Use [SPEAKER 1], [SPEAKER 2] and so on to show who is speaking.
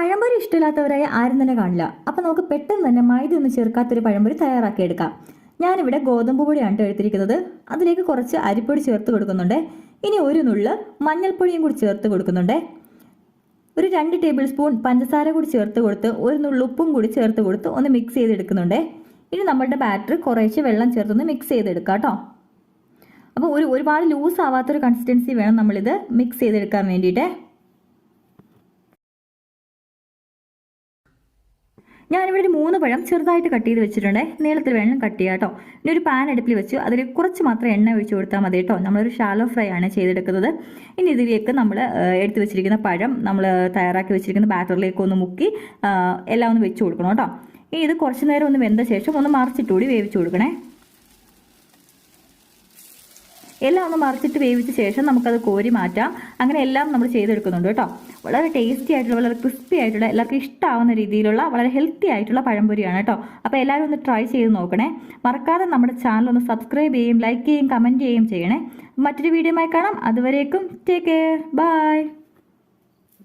[SPEAKER 1] പഴംപൊരി ഇഷ്ടമില്ലാത്തവരായി ആരും തന്നെ കാണില്ല. അപ്പം നമുക്ക് പെട്ടെന്ന് തന്നെ മൈദ ഒന്നും ചേർക്കാത്തൊരു പഴംപൊരി തയ്യാറാക്കിയെടുക്കാം. ഞാനിവിടെ ഗോതമ്പ് പൊടിയാണ് എടുത്തിരിക്കുന്നത്. അതിലേക്ക് കുറച്ച് അരിപ്പൊടി ചേർത്ത് കൊടുക്കുന്നുണ്ട്. ഇനി ഒരു നുള്ള് മഞ്ഞൾപ്പൊടിയും കൂടി ചേർത്ത് കൊടുക്കുന്നുണ്ട്. ഒരു 2 ടേബിൾ സ്പൂൺ പഞ്ചസാര കൂടി ചേർത്ത് കൊടുത്ത് ഒരു നുള്ളു ഉപ്പും കൂടി ചേർത്ത് കൊടുത്ത് ഒന്ന് മിക്സ് ചെയ്തെടുക്കുന്നുണ്ട്. ഇനി നമ്മളുടെ ബാറ്റർ കുറേശ്ശെ വെള്ളം ചേർത്തൊന്ന് മിക്സ് ചെയ്തെടുക്കാം കേട്ടോ. അപ്പോൾ ഒരുപാട് ലൂസ് ആവാത്തൊരു കൺസിസ്റ്റൻസി വേണം നമ്മളിത് മിക്സ് ചെയ്തെടുക്കാൻ വേണ്ടിയിട്ട്. ഞാനിവിടെ ഒരു 3 പഴം ചെറുതായിട്ട് കട്ട് ചെയ്ത് വെച്ചിട്ടുണ്ട്. നീളത്തിൽ വേണം കട്ട് ചെയ്യുക കേട്ടോ. ഇനി ഒരു പാൻ അടുപ്പിൽ വെച്ചു അതിൽ കുറച്ച് മാത്രം എണ്ണ ഒഴിച്ച് കൊടുത്താൽ മതി കേട്ടോ. നമ്മളൊരു ഷാലോ ഫ്രൈ ആണ് ചെയ്തെടുക്കുന്നത്. ഇനി ഇതിലേക്ക് നമ്മൾ എടുത്ത് വെച്ചിരിക്കുന്ന പഴം നമ്മൾ തയ്യാറാക്കി വെച്ചിരിക്കുന്ന ബാറ്ററിലേക്ക് ഒന്ന് മുക്കി എല്ലാം ഒന്ന് വെച്ച് കൊടുക്കണം കേട്ടോ. ഇനി ഇത് കുറച്ച് നേരം ഒന്ന് വെന്ത ശേഷം ഒന്ന് മറിച്ചിട്ടുകൂടി വേവിച്ച് കൊടുക്കണേ. എല്ലാം ഒന്ന് മറിച്ചിട്ട് വേവിച്ച ശേഷം നമുക്കത് കോരി മാറ്റാം. അങ്ങനെ എല്ലാം നമ്മൾ ചെയ്തെടുക്കുന്നുണ്ട് കേട്ടോ. വളരെ ടേസ്റ്റി ആയിട്ടുള്ള, വളരെ ക്രിസ്പി ആയിട്ടുള്ള, എല്ലാവർക്കും ഇഷ്ടമാവുന്ന രീതിയിലുള്ള വളരെ ഹെൽത്തി ആയിട്ടുള്ള പഴംപൊരിയാണ് കേട്ടോ. അപ്പോൾ എല്ലാവരും ഒന്ന് ട്രൈ ചെയ്ത് നോക്കണേ. മറക്കാതെ നമ്മുടെ ചാനൽ ഒന്ന് സബ്സ്ക്രൈബ് ചെയ്യും, ലൈക്ക് ചെയ്യും, കമൻറ്റ് ചെയ്യുകയും ചെയ്യണേ. മറ്റൊരു വീഡിയോയുമായി കാണാം. അതുവരേക്കും ടേക്ക് കെയർ, ബൈ.